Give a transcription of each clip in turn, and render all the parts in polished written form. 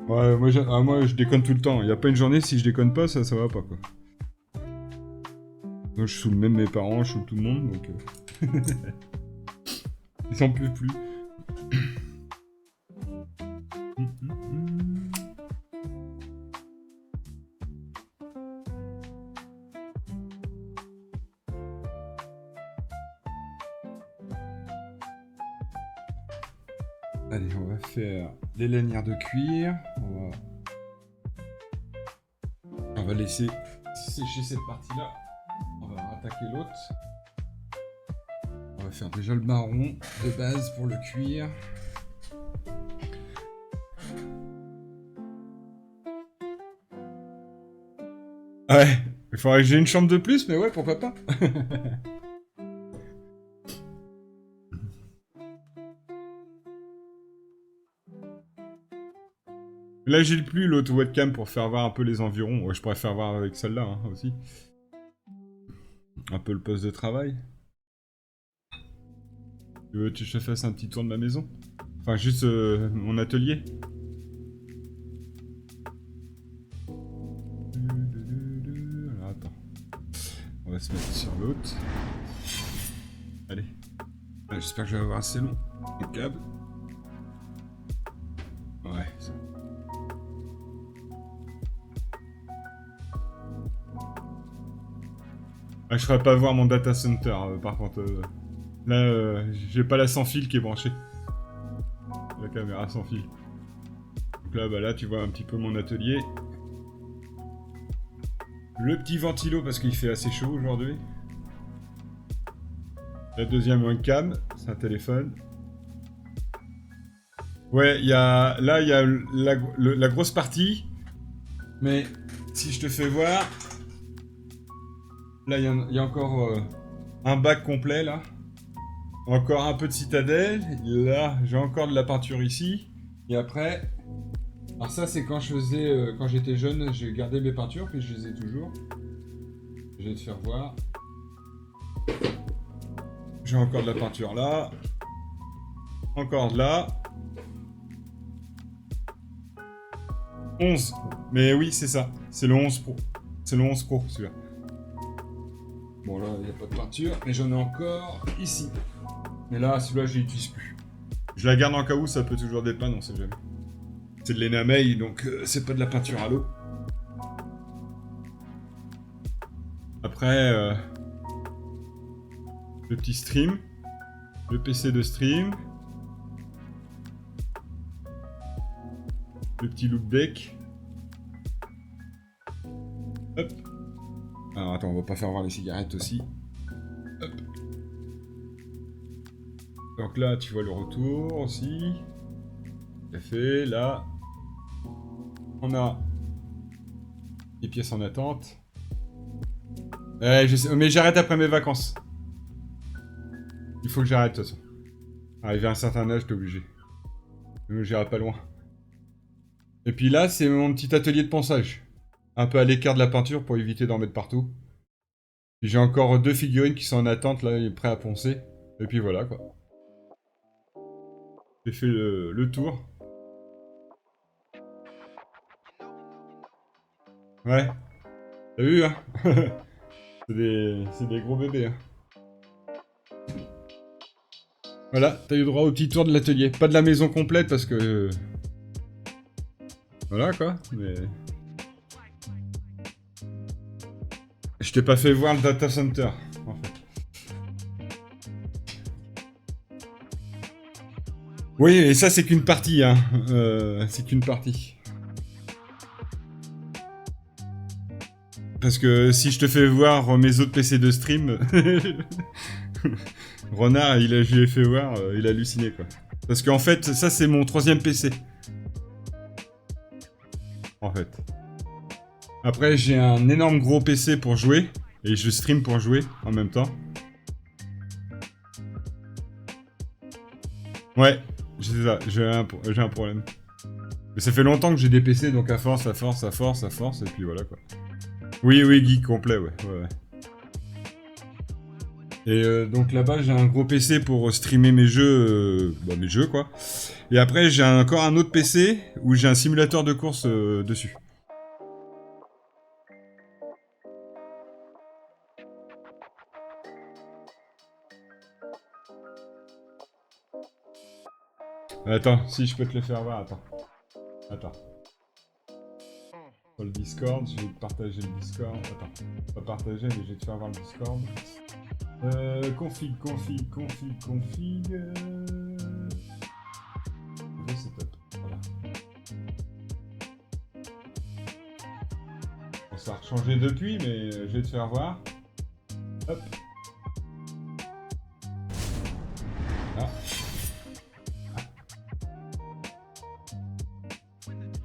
Ouais, moi, je déconne tout le temps. Il y a pas une journée, si je déconne pas, ça va pas, quoi. Moi, je saoule même mes parents, je saoule tout le monde, donc... Ils s'en peuvent plus. Allez, on va faire les lanières de cuir. On va laisser sécher cette partie-là. On va attaquer l'autre. On va faire déjà le marron de base pour le cuir. Ouais, il faudrait que j'ai une chambre de plus, mais ouais, pourquoi pas. Là, j'ai plus l'autre webcam pour faire voir un peu les environs. Ouais, je pourrais faire voir avec celle-là hein, aussi. Un peu le poste de travail. Tu veux que je te fasse un petit tour de ma maison? Enfin, juste mon atelier. Alors, attends. On va se mettre sur l'autre. Allez. Ah, j'espère que je vais avoir assez long. Le câble. Ouais, ça. Ah, je ferai pas voir mon data center, par contre. Là, j'ai pas la sans fil qui est branchée. La caméra sans fil. Donc là, bah là, tu vois un petit peu mon atelier. Le petit ventilo parce qu'il fait assez chaud aujourd'hui. La deuxième webcam, c'est un téléphone. Ouais, là, il y a la grosse partie. Mais si je te fais voir, là, il y a encore un bac complet, là. Encore un peu de citadelle. Là, j'ai encore de la peinture ici. Et après... Alors ça, c'est quand je faisais... quand j'étais jeune, j'ai gardé mes peintures, puis je les ai toujours. Je vais te faire voir. J'ai encore de la peinture là. Encore de là. 11. Mais oui, c'est ça. C'est le 11 Pro. C'est le 11 Pro, celui-là. Bon, là, il n'y a pas de peinture. Mais j'en ai encore ici. Mais là, celui-là, je l'utilise plus. Je la garde en cas où, ça peut toujours dépanner, on sait jamais. C'est de l'énameil, donc c'est pas de la peinture à l'eau. Après, le petit stream. Le PC de stream. Le petit loop deck. Hop. Alors attends, on va pas faire voir les cigarettes aussi. Hop. Donc là, tu vois le retour aussi. Café, là. On a des pièces en attente. Je sais, mais j'arrête après mes vacances. Il faut que j'arrête de toute façon. Arrivé à un certain âge, t'es obligé. J'irai pas loin. Et puis là, c'est mon petit atelier de ponçage. Un peu à l'écart de la peinture pour éviter d'en mettre partout. Puis j'ai encore 2 figurines qui sont en attente, là, prêts à poncer. Et puis voilà, quoi. J'ai fait le tour. Ouais. T'as vu, hein? C'est des gros bébés, hein. Voilà, t'as eu droit au petit tour de l'atelier. Pas de la maison complète parce que... Voilà, quoi, mais... Je t'ai pas fait voir le data center, en fait. Oui, et ça, c'est qu'une partie, hein. C'est qu'une partie. Parce que si je te fais voir mes autres PC de stream... Renard, je lui ai fait voir, il a halluciné, quoi. Parce qu'en fait, ça, c'est mon 3e PC. En fait. Après, j'ai un énorme gros PC pour jouer. Et je stream pour jouer en même temps. Ouais, c'est ça, j'ai un problème. Mais ça fait longtemps que j'ai des PC, donc à force, et puis voilà, quoi. Oui, geek complet, ouais. Et donc là-bas, j'ai un gros PC pour streamer mes jeux, mes jeux quoi. Et après, j'ai encore un autre PC où j'ai un simulateur de course dessus. Attends, si je peux te le faire voir, attends. Sur le Discord, je vais te partager le Discord. Attends, pas partager, mais je vais te faire voir le Discord. Config. Setup, voilà. Bon, ça a changé depuis, mais je vais te faire voir. Hop. Ah.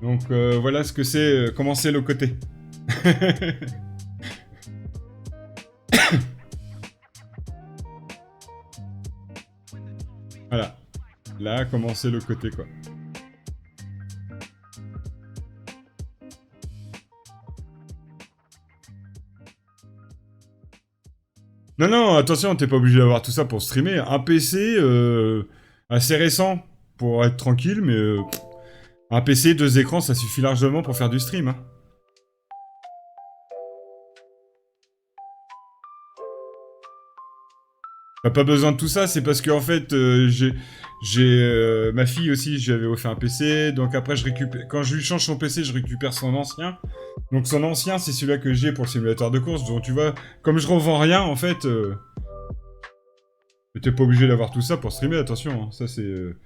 Donc voilà ce que c'est, comment c'est le côté. Voilà. Là, comment c'est le côté, quoi. Non, attention, t'es pas obligé d'avoir tout ça pour streamer. Un PC assez récent pour être tranquille, mais un PC, 2 écrans, ça suffit largement pour faire du stream. Hein. T'as pas besoin de tout ça, c'est parce que en fait, j'ai ma fille aussi, j'avais offert un PC, donc après je récupère, quand je lui change son PC, je récupère son ancien. Donc son ancien, c'est celui-là que j'ai pour le simulateur de course. Donc tu vois, comme je revends rien, en fait, t'es pas obligé d'avoir tout ça pour streamer. Attention, hein, ça c'est.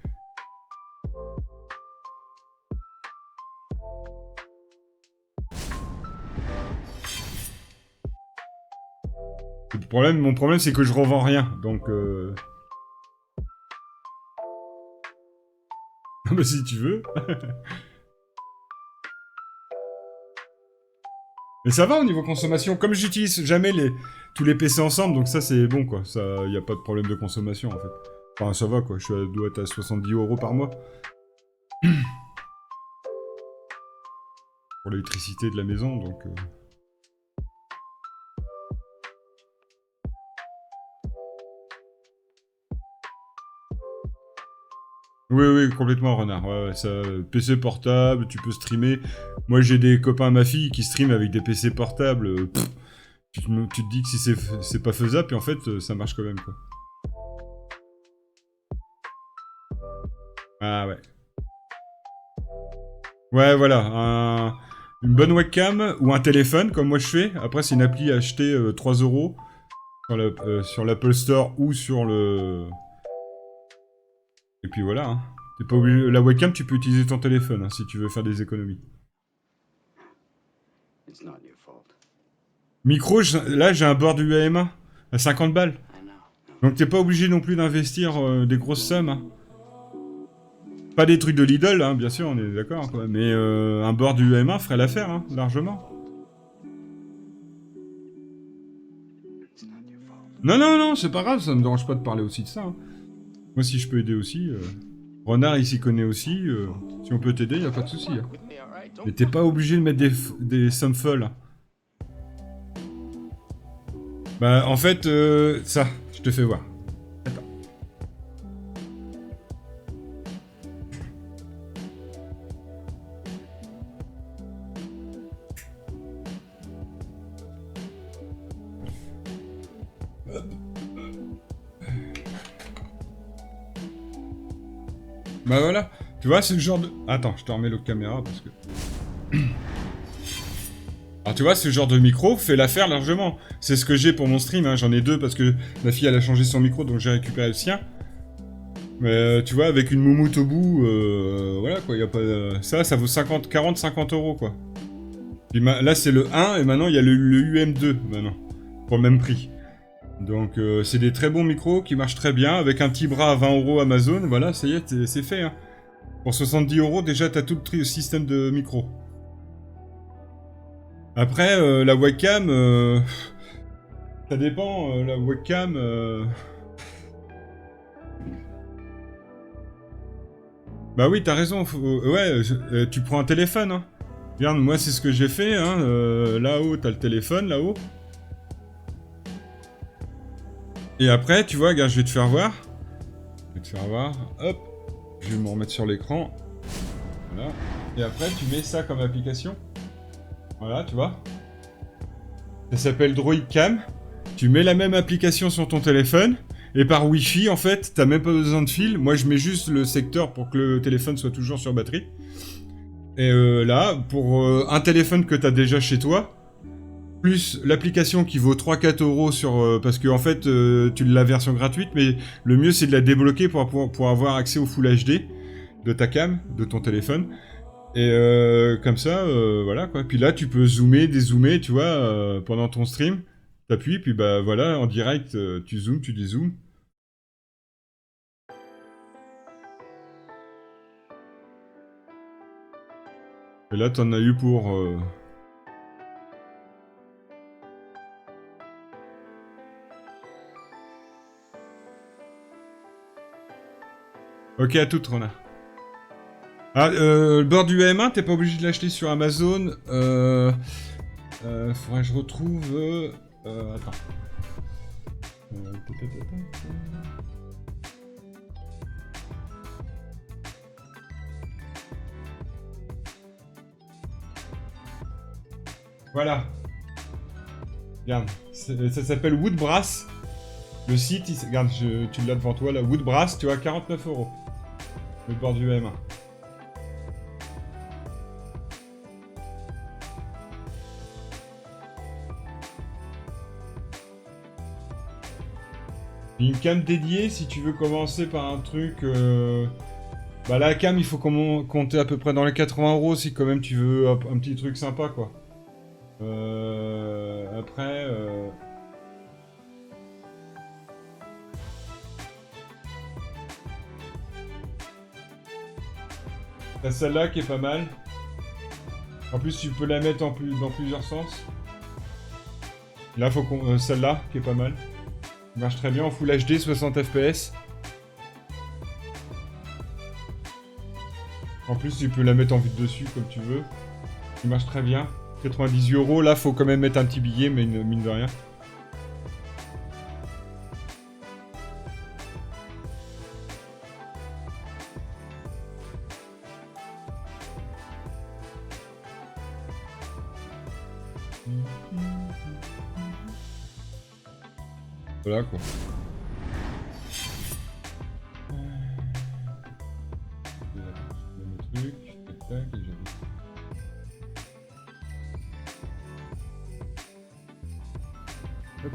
Mon problème, c'est que je revends rien, donc. Ah bah si tu veux. Mais ça va au niveau consommation. Comme j'utilise jamais tous les PC ensemble, donc ça c'est bon quoi. Ça, y a pas de problème de consommation en fait. Enfin ça va quoi. Dois être à 70 € par mois. Pour l'électricité de la maison, donc. Oui, complètement, renard. Ouais, ça, PC portable, tu peux streamer. Moi, j'ai des copains à ma fille qui streament avec des PC portables. Tu te dis que si c'est pas faisable, puis en fait, ça marche quand même, quoi. Ah ouais. Ouais, voilà. Une bonne webcam ou un téléphone, comme moi je fais. Après, c'est une appli à acheter 3 € sur l'Apple Store ou sur le... Et puis voilà, hein. T'es pas obligé... La webcam, tu peux utiliser ton téléphone hein, si tu veux faire des économies. Micro, là j'ai un board UAM à 50 balles. Donc t'es pas obligé non plus d'investir des grosses sommes. Hein. Pas des trucs de Lidl, hein, bien sûr, on est d'accord. Quoi. Mais un board UAM ferait l'affaire, hein, largement. Non, c'est pas grave, ça me dérange pas de parler aussi de ça. Hein. Moi si je peux aider aussi... Renard il s'y connaît aussi, si on peut t'aider, y a pas de souci. Hein. Mais t'es pas obligé de mettre des sommes folles. Bah en fait, ça, je te fais voir. Attends. Bah voilà, tu vois, c'est le genre de... Attends, je te remets l'autre caméra parce que... Alors tu vois, ce genre de micro fait l'affaire largement. C'est ce que j'ai pour mon stream, hein. J'en ai 2 parce que ma fille elle a changé son micro donc j'ai récupéré le sien. Mais tu vois, avec une moumoute au bout, voilà quoi, y a pas... Ça vaut 50 € quoi. Puis là c'est le 1 et maintenant il y a le UM2 maintenant, pour le même prix. Donc c'est des très bons micros qui marchent très bien, avec un petit bras à 20 € Amazon, voilà, ça y est, c'est fait. Hein. Pour 70 € déjà t'as tout le système de micro. Après, la webcam, ça dépend, la webcam... Bah oui, t'as raison, tu prends un téléphone, hein. Regarde, moi c'est ce que j'ai fait, hein, là-haut, t'as le téléphone, là-haut. Et après, tu vois, regarde, je vais te faire voir. Je vais te faire voir. Hop. Je vais me remettre sur l'écran. Voilà. Et après, tu mets ça comme application. Voilà, tu vois. Ça s'appelle Droid Cam. Tu mets la même application sur ton téléphone. Et par Wi-Fi, en fait, t'as même pas besoin de fil. Moi, je mets juste le secteur pour que le téléphone soit toujours sur batterie. Et là, pour un téléphone que t'as déjà chez toi, plus l'application qui vaut 3-4 € sur... parce que en fait, tu l'as la version gratuite, mais le mieux c'est de la débloquer pour avoir accès au Full HD de ta cam, de ton téléphone. Et comme ça, voilà quoi. Puis là, tu peux zoomer, dézoomer, tu vois, pendant ton stream. T'appuies, puis bah voilà, en direct, tu zoomes, tu dézoomes. Et là, t'en as eu pour... Ok, à toute, Rona. Ah, le bord du M1, t'es pas obligé de l'acheter sur Amazon. Faudrait que je retrouve... attends. Voilà. Regarde, ça s'appelle Woodbrass. Le site, regarde, tu l'as devant toi, là, Woodbrass, tu vois, 49 €. Le bord du M1. Une cam dédiée, si tu veux commencer par un truc... Bah la cam, il faut compter à peu près dans les 80 € si quand même tu veux un petit truc sympa, quoi. Après... T'as celle-là qui est pas mal. En plus, tu peux la mettre dans plusieurs sens. Là, faut qu'on... celle-là, qui est pas mal. Elle marche très bien en Full HD, 60 FPS. En plus, tu peux la mettre en vue de dessus, comme tu veux. Il marche très bien. 98 €, là, faut quand même mettre un petit billet, mais une mine de rien. Voilà, quoi. Le truc, tac, tac, et j'avais... Hop.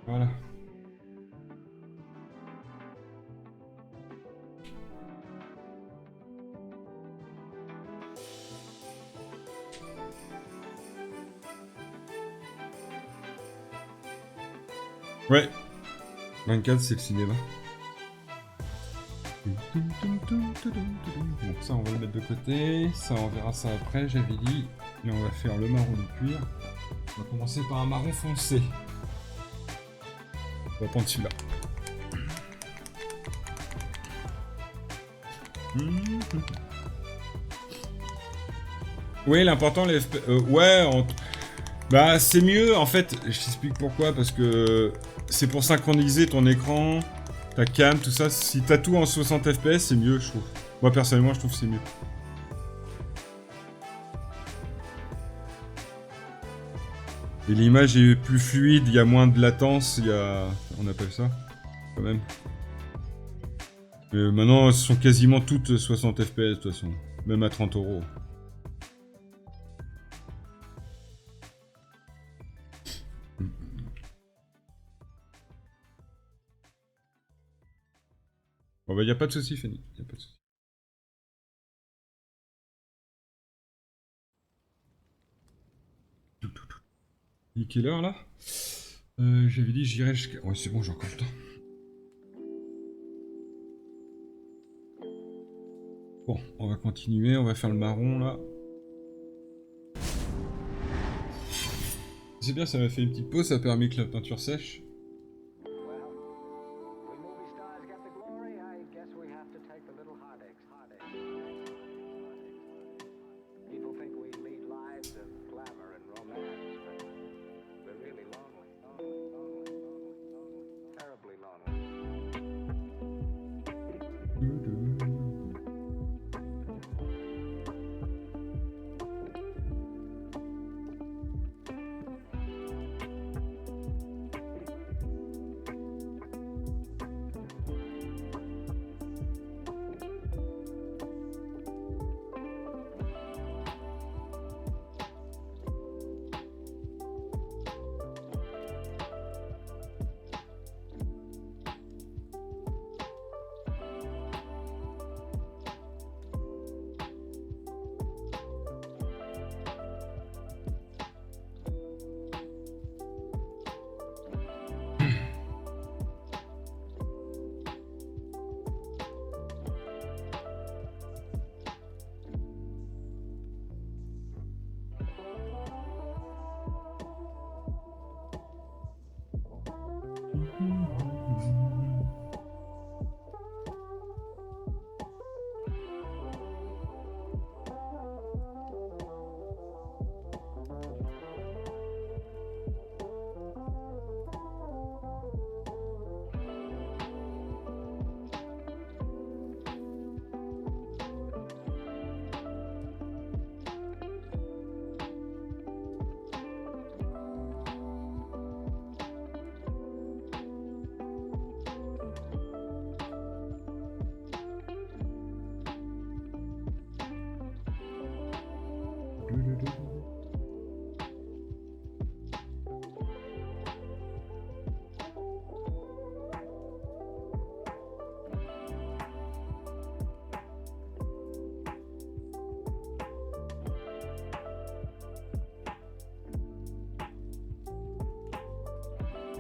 Voilà. Ouais. 24, c'est le cinéma. Bon, ça, on va le mettre de côté. Ça, on verra ça après, j'avais dit. Et on va faire le marron de cuir. On va commencer par un marron foncé. On va prendre celui-là. Oui, l'important, les FP... ouais, bah, c'est mieux, en fait, je t'explique pourquoi, parce que c'est pour synchroniser ton écran, ta cam, tout ça. Si t'as tout en 60 FPS, c'est mieux, je trouve. Moi, personnellement, je trouve que c'est mieux. Et l'image est plus fluide, il y a moins de latence, il y a... On appelle ça, quand même. Maintenant, elles sont quasiment toutes 60 FPS, de toute façon. Même à 30 €. Bon bah y a pas de souci, Fanny. Y a pas de souci. Il est quelle heure là? J'avais dit j'irai jusqu'à... Ouais c'est bon, j'ai encore le temps. Bon, on va continuer, on va faire le marron là. C'est bien, ça m'a fait une petite pause, ça a permis que la peinture sèche.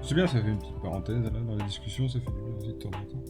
C'est bien, ça fait une petite parenthèse là dans la discussion, ça fait du bien aussi de temps en temps.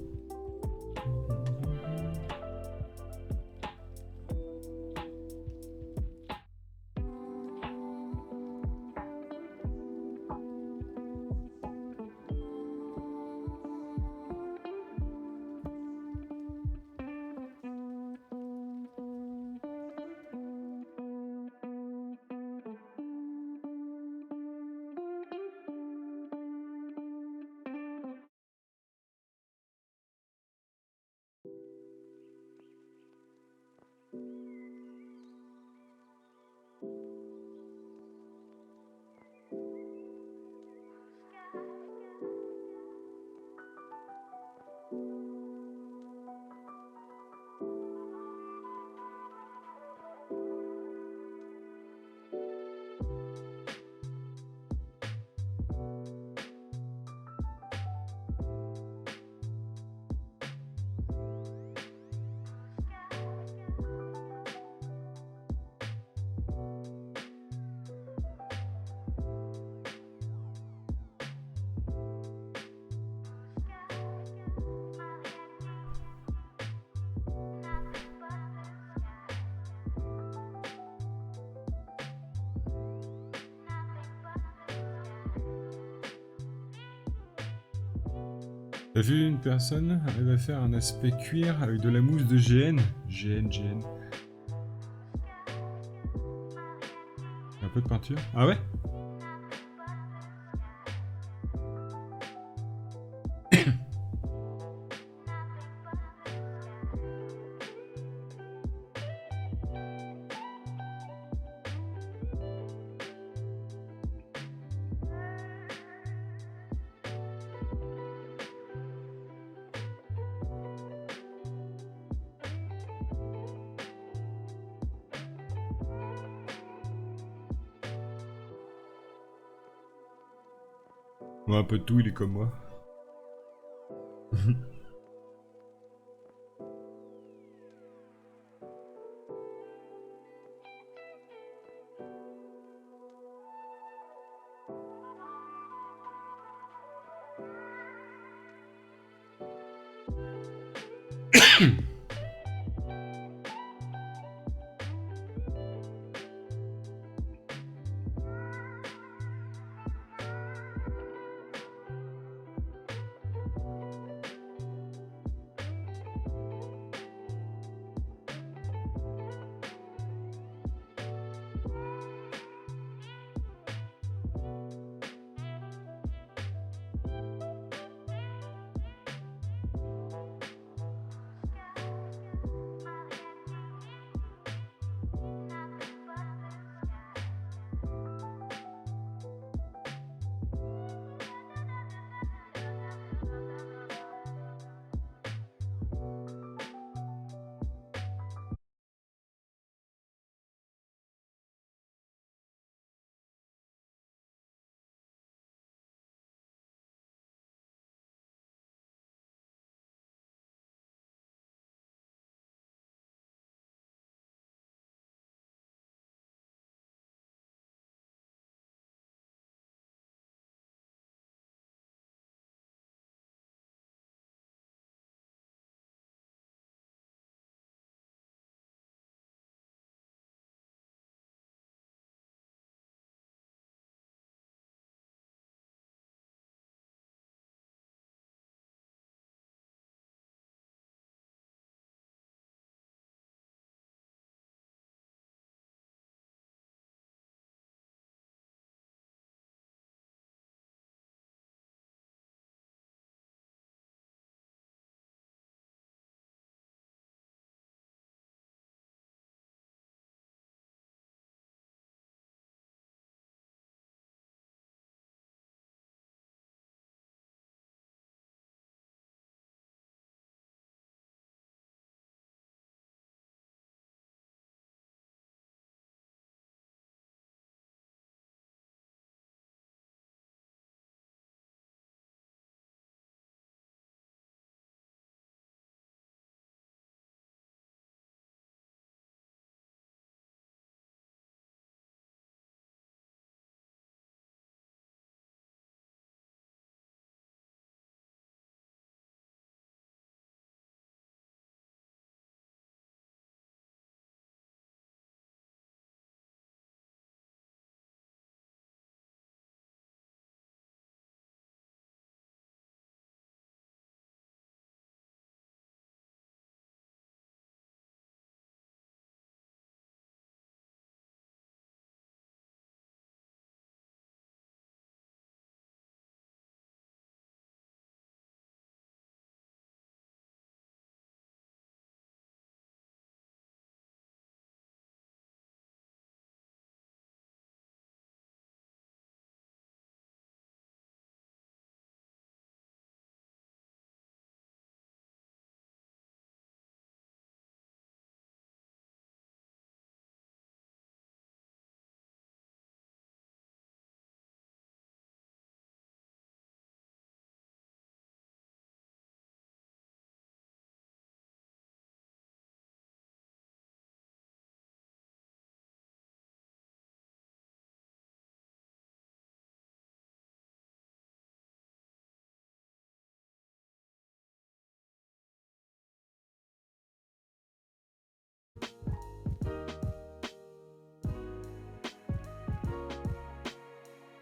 T'as vu une personne arriver à faire un aspect cuir avec de la mousse de GN? GN. Un peu de peinture. Ah ouais? Ouais, un peu de tout, il est comme moi.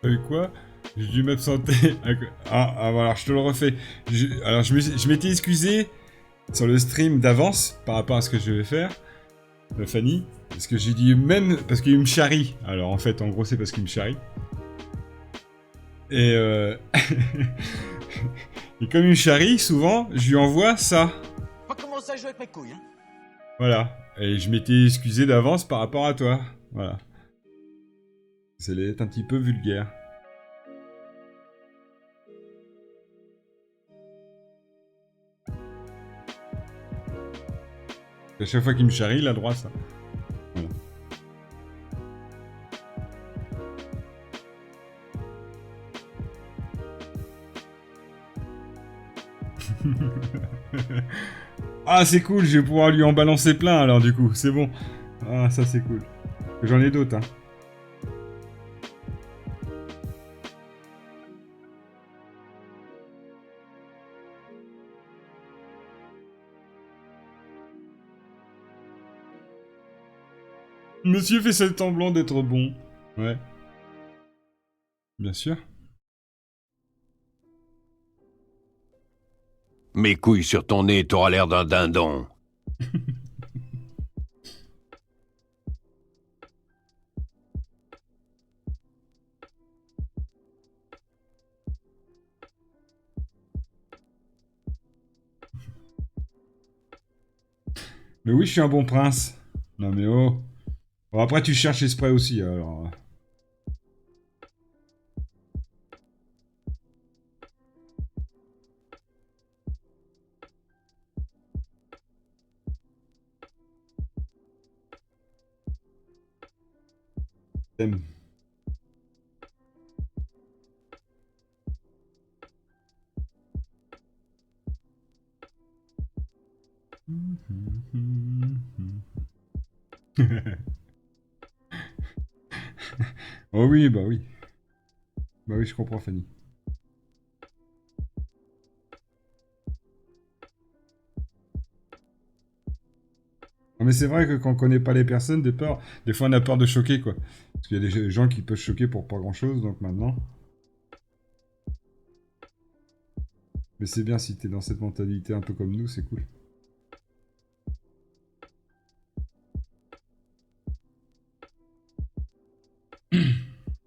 Avec quoi? J'ai dû m'absenter. Voilà, je te le refais. Alors, je m'étais excusé sur le stream d'avance par rapport à ce que je vais faire, Fanny. Parce que j'ai dit même. Parce qu'il me charrie. Alors, en fait, en gros, c'est parce qu'il me charrie. Et, et comme il me charrie, souvent, je lui envoie ça. Pas commencer à jouer avec mes couilles, hein. Voilà. Et je m'étais excusé d'avance par rapport à toi. Voilà. C'est un petit peu vulgaire. À chaque fois qu'il me charrie, il a droit à ça. Voilà. Ah, c'est cool, je vais pouvoir lui en balancer plein alors du coup, c'est bon. Ah, ça c'est cool. J'en ai d'autres, hein. Monsieur fait semblant d'être bon. Ouais. Bien sûr. Mes couilles sur ton nez, t'auras l'air d'un dindon. Mais oui, je suis un bon prince. Non mais oh. Bon, après, tu cherches exprès aussi, alors. T'aimes. Oh oui, bah oui. Bah oui, je comprends, Fanny. Non, mais c'est vrai que quand on connaît pas les personnes, des fois on a peur de choquer, quoi. Parce qu'il y a des gens qui peuvent choquer pour pas grand chose, donc maintenant. Mais c'est bien si t'es dans cette mentalité un peu comme nous, c'est cool.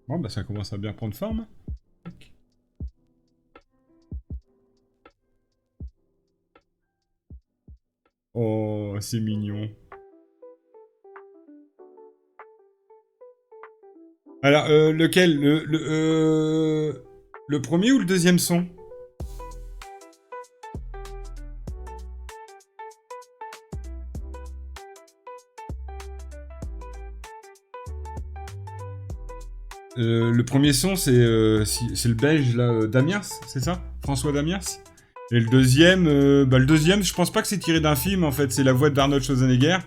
Bon, bah ça commence à bien prendre forme. Oh, c'est mignon. Alors, lequel le premier ou le deuxième son? Le premier son, c'est le belge, là, Damiens, c'est ça? François Damiens? Et le deuxième, je pense pas que c'est tiré d'un film, en fait, c'est la voix d'Arnold Schwarzenegger,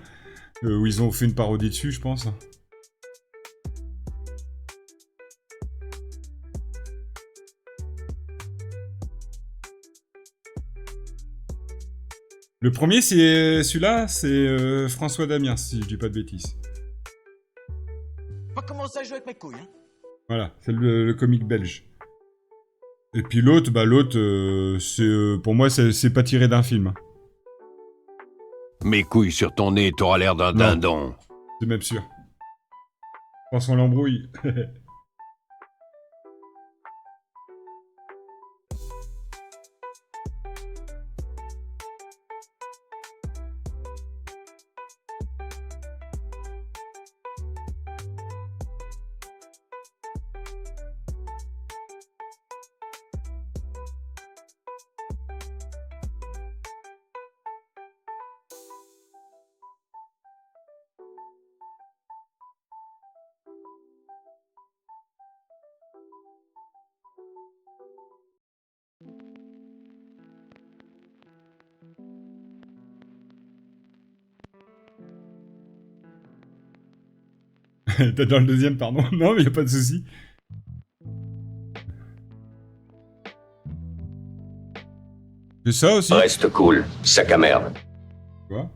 où ils ont fait une parodie dessus, je pense. Le premier, c'est celui-là, c'est François Damiens, si je dis pas de bêtises. Pas commencer à jouer avec mes couilles, hein. Voilà, c'est le comique belge. Et puis l'autre, pour moi, c'est pas tiré d'un film. Mes couilles sur ton nez, t'auras l'air d'un Non. dindon. C'est même sûr. Je pense qu'on l'embrouille. T'es dans le deuxième, pardon. Non, mais y a pas de souci. C'est ça aussi. Reste cool, sac à merde. Tu vois?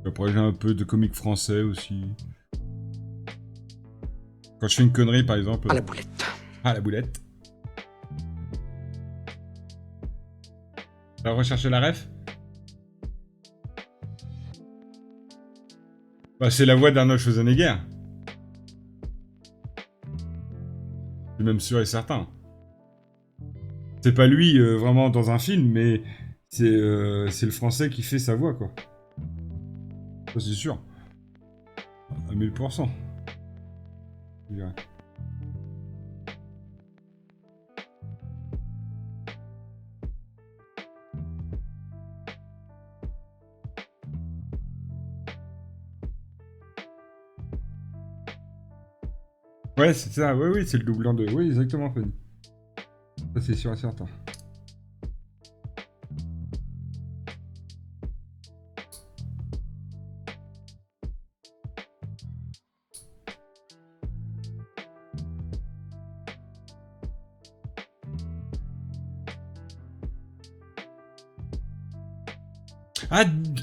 Après, j'ai un peu de comique français aussi. Quand je fais une connerie, par exemple. À la boulette. Ah, la boulette. T'as recherché la ref? Bah, c'est la voix d'Arnold Schwarzenegger. Je suis même sûr et certain. C'est pas lui vraiment dans un film, mais c'est le français qui fait sa voix, quoi. Ça, c'est sûr. À 1000%. Je dirais. Ouais, c'est ça. Oui, oui, c'est le doublant de... Oui, exactement, Fanny. Ça, c'est sûr et certain.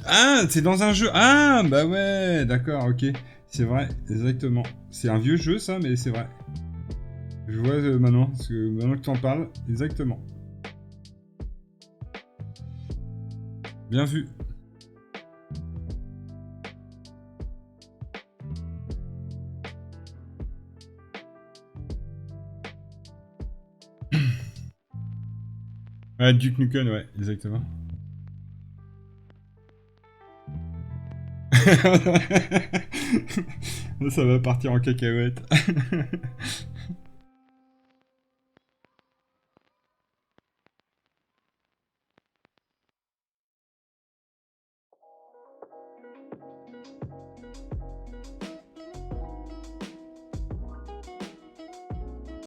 Ah, c'est dans un jeu. Ah, bah ouais, d'accord, ok. C'est vrai, exactement. C'est un vieux jeu, ça, mais c'est vrai. Je vois maintenant, parce que maintenant que tu en parles, exactement. Bien vu. Ouais, Duke Nukem, ouais, exactement. Ça va partir en cacahuète.